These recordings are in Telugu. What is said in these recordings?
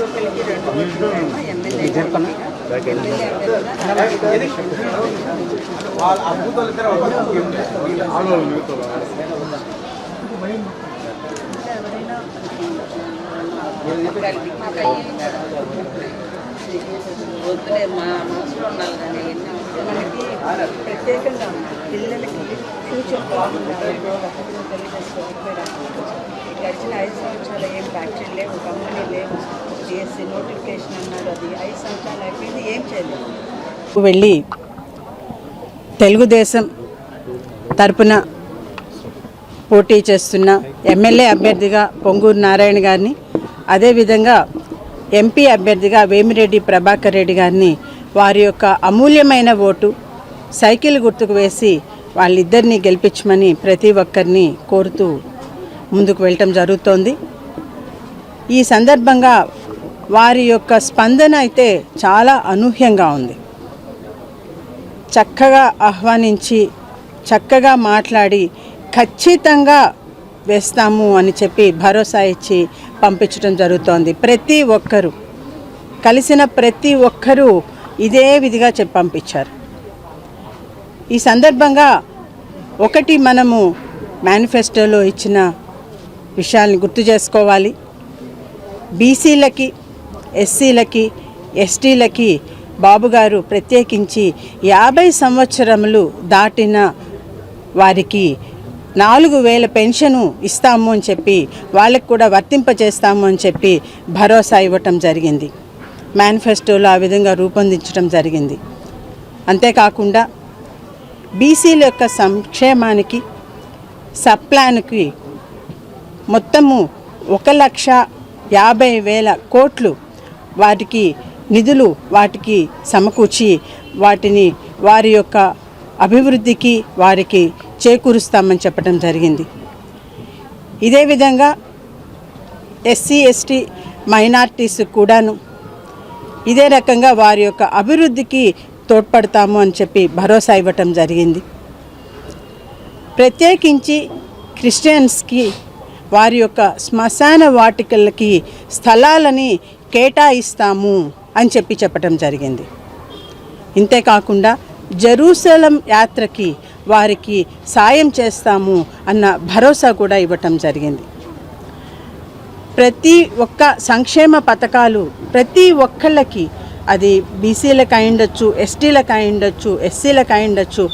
ఒక్కరికి 2 ఓట్లు ఎమ్మెల్యే వద్దులే మా మనసులో ఉండాలి కానీ మనకి ప్రత్యేకంగా పిల్లలకి ఫ్యూచర్ బాగుండాలి గడిచిన 5 సంవత్సరాలు ఏం ఫ్యాక్టరీ లేవు, కంపెనీ లేవు, డిఎస్సి నోటిఫికేషన్ అన్నారు, అది 5 సంవత్సరాలు అయిపోయింది, ఏం చేయలేదు. వెళ్ళి తెలుగుదేశం తరపున పోటీ చేస్తున్న ఎమ్మెల్యే అభ్యర్థిగా పొంగూరు నారాయణ గారిని, అదేవిధంగా ఎంపీ అభ్యర్థిగా వేమిరెడ్డి ప్రభాకర్ రెడ్డి గారిని వారి యొక్క అమూల్యమైన ఓటు సైకిల్ గుర్తుకు వేసి వాళ్ళిద్దరినీ గెలిపించమని ప్రతి ఒక్కరిని కోరుతూ ముందుకు వెళ్ళటం జరుగుతోంది. ఈ సందర్భంగా వారి యొక్క స్పందన అయితే చాలా అనూహ్యంగా ఉంది. చక్కగా ఆహ్వానించి చక్కగా మాట్లాడి ఖచ్చితంగా వేస్తాము అని చెప్పి భరోసా ఇచ్చి పంపించడం జరుగుతోంది. ప్రతి ఒక్కరూ కలిసిన ప్రతి ఒక్కరూ ఇదే విధిగా చెప్పి పంపించారు. ఈ సందర్భంగా ఒకటి మనము మేనిఫెస్టోలో ఇచ్చిన విషయాల్ని గుర్తు చేసుకోవాలి. బీసీలకి, ఎస్సీలకి, ఎస్టీలకి బాబుగారు ప్రత్యేకించి 50 సంవత్సరములు దాటిన వారికి 4000 పెన్షను ఇస్తాము అని చెప్పి వాళ్ళకు కూడా వర్తింపజేస్తాము అని చెప్పి భరోసా ఇవ్వటం జరిగింది. మేనిఫెస్టోలో ఆ విధంగా రూపొందించడం జరిగింది. అంతేకాకుండా బీసీల యొక్క సంక్షేమానికి సప్లాన్కి మొత్తము 1,50,000 కోట్లు వాటికి నిధులు వాటికి సమకూర్చి వాటిని వారి యొక్క అభివృద్ధికి వారికి చేకూరుస్తామని చెప్పడం జరిగింది. ఇదే విధంగా ఎస్సీ ఎస్టీ మైనార్టీస్ కూడాను ఇదే రకంగా వారి యొక్క అభివృద్ధికి తోడ్పడతాము అని చెప్పి భరోసా ఇవ్వటం జరిగింది. ప్రత్యేకించి క్రిస్టియన్స్కి వారి యొక్క శ్మశాన వాటికలకి స్థలాలని కేటాయిస్తాము అని చెప్పటం జరిగింది. ఇంతేకాకుండా జెరూసలం యాత్రకి వారికి సాయం చేస్తాము అన్న భరోసా కూడా ఇవ్వటం జరిగింది. ప్రతి ఒక్క సంక్షేమ పథకాలు ప్రతి ఒక్కళ్ళకి, అది బీసీలకు అయిండొచ్చు, ఎస్టీలకు అయిండొచ్చు, ఎస్సీలకు అయిండొచ్చు,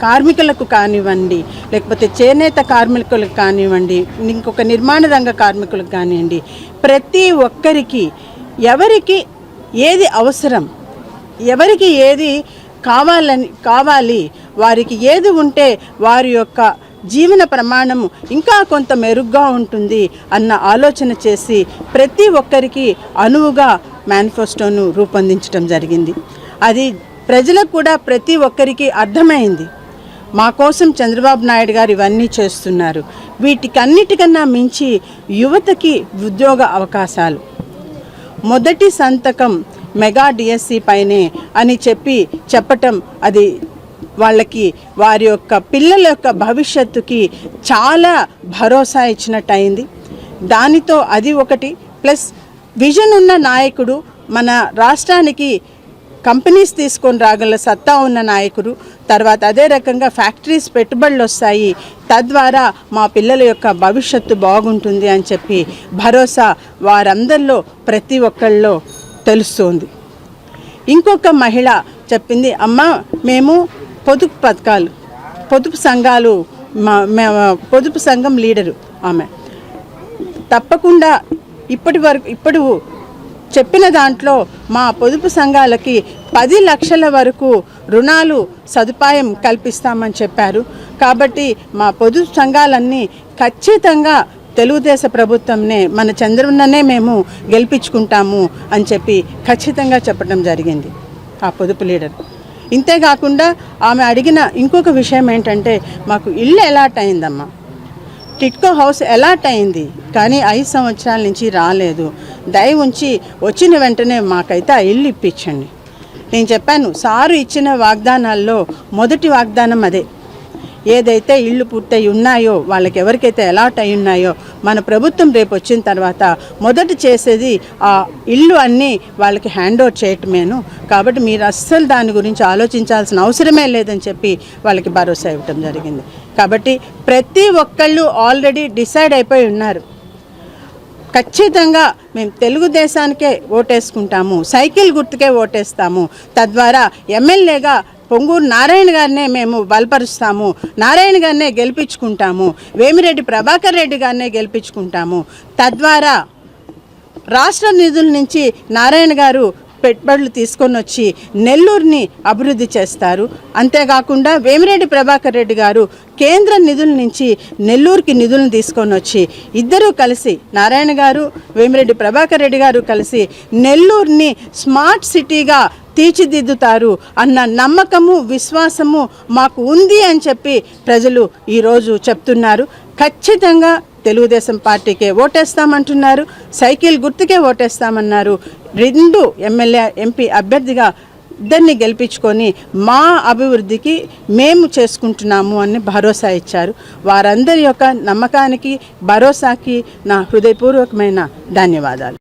కార్మికులకు కానివ్వండి, లేకపోతే చేనేత కార్మికులకు కానివ్వండి, ఇంకొక నిర్మాణ రంగ కార్మికులకు కానివ్వండి, ప్రతి ఒక్కరికి ఎవరికి ఏది అవసరం, ఎవరికి ఏది కావాలి, వారికి ఏది ఉంటే వారి యొక్క జీవన ప్రమాణము ఇంకా కొంత మెరుగ్గా ఉంటుంది అన్న ఆలోచన చేసి ప్రతి ఒక్కరికి అనువుగా మేనిఫెస్టోను రూపొందించడం జరిగింది. అది ప్రజలకు కూడా ప్రతి ఒక్కరికి అర్థమైంది. మా కోసం చంద్రబాబు నాయుడు గారు ఇవన్నీ చేస్తున్నారు, వీటికన్నిటికన్నా మించి యువతకి ఉద్యోగ అవకాశాలు, మొదటి సంతకం మెగా డిఎస్సి పైనే అని చెప్పటం అది వాళ్ళకి వారి యొక్క పిల్లల యొక్క భవిష్యత్తుకి చాలా భరోసా ఇచ్చినట్టు అయింది. దానితో అది ఒకటి, ప్లస్ విజన్ ఉన్న నాయకుడు, మన రాష్ట్రానికి కంపెనీస్ తీసుకొని రాగల సత్తా ఉన్న నాయకుడు, తర్వాత అదే రకంగా ఫ్యాక్టరీస్ పెట్టుబడులు వస్తాయి, తద్వారా మా పిల్లల యొక్క భవిష్యత్తు బాగుంటుంది అని చెప్పి భరోసా వారందరిలో ప్రతి ఒక్కళ్ళలో తెలుస్తుంది. ఇంకొక మహిళ చెప్పింది, అమ్మ మేము పొదుపు పథకాలు, పొదుపు సంఘాలు, పొదుపు సంఘం లీడరు ఆమె, తప్పకుండా ఇప్పుడు చెప్పిన దాంట్లో మా పొదుపు సంఘాలకి 10 లక్షల వరకు రుణాలు సదుపాయం కల్పిస్తామని చెప్పారు. కాబట్టి మా పొదుపు సంఘాలన్నీ ఖచ్చితంగా తెలుగుదేశ ప్రభుత్వంనే, మన చంద్రన్ననే మేము గెలిపించుకుంటాము అని చెప్పి ఖచ్చితంగా చెప్పడం జరిగింది ఆ పొదుపు లీడర్. ఇంతేకాకుండా ఆమె అడిగిన ఇంకొక విషయం ఏంటంటే, మాకు ఇల్లు అలాట్ అయిందమ్మా, టిట్కో హౌస్ అలాట్ అయింది, కానీ 5 సంవత్సరాల నుంచి రాలేదు, దయ ఉంచి వచ్చిన వెంటనే మాకైతే ఆ ఇల్లు ఇప్పించండి. నేను చెప్పాను, సారు ఇచ్చిన వాగ్దానాల్లో మొదటి వాగ్దానం అదే. ఏదైతే ఇళ్ళు పూర్తయి ఉన్నాయో వాళ్ళకి ఎవరికైతే అలాట్ అయి ఉన్నాయో మన ప్రభుత్వం రేపు వచ్చిన తర్వాత మొదట చేసేది ఆ ఇళ్ళు అన్నీ వాళ్ళకి హ్యాండ్ ఓవర్ చేయటమేను. కాబట్టి మీరు అస్సలు దాని గురించి ఆలోచించాల్సిన అవసరమే లేదని చెప్పి వాళ్ళకి భరోసా ఇవ్వటం జరిగింది. కాబట్టి ప్రతి ఒక్కళ్ళు ఆల్రెడీ డిసైడ్ అయిపోయి ఉన్నారు. ఖచ్చితంగా మేము తెలుగుదేశానికే ఓటేసుకుంటాము, సైకిల్ గుర్తుకే ఓటేస్తాము, తద్వారా ఎమ్మెల్యేగా పొంగూరు నారాయణ గారినే మేము బలపరుస్తాము, నారాయణ గారినే గెలిపించుకుంటాము, వేమిరెడ్డి ప్రభాకర్ రెడ్డి గారినే గెలిపించుకుంటాము. తద్వారా రాష్ట్ర నిధుల నుంచి నారాయణ గారు పెట్టుబడులు తీసుకొని వచ్చి నెల్లూరుని అభివృద్ధి చేస్తారు. అంతేకాకుండా వేమిరెడ్డి ప్రభాకర్ రెడ్డి గారు కేంద్ర నిధుల నుంచి నెల్లూరుకి నిధులను తీసుకొని వచ్చి ఇద్దరూ కలిసి, నారాయణ గారు వేమిరెడ్డి ప్రభాకర్ రెడ్డి గారు కలిసి నెల్లూరుని స్మార్ట్ సిటీగా తీర్చిదిద్దుతారు అన్న నమ్మకము, విశ్వాసము మాకు ఉంది అని చెప్పి ప్రజలు ఈరోజు చెప్తున్నారు. ఖచ్చితంగా తెలుగుదేశం పార్టీకే ఓటేస్తామంటున్నారు, సైకిల్ గుర్తుకే ఓటేస్తామన్నారు. 2 ఎమ్మెల్యే ఎంపీ అభ్యర్థిగా ఇద్దరిని గెలిపించుకొని మా అభివృద్ధికి మేము చేసుకుంటున్నాము అని భరోసా ఇచ్చారు. వారందరి యొక్క నమ్మకానికి, భరోసాకి నా హృదయపూర్వకమైన ధన్యవాదాలు.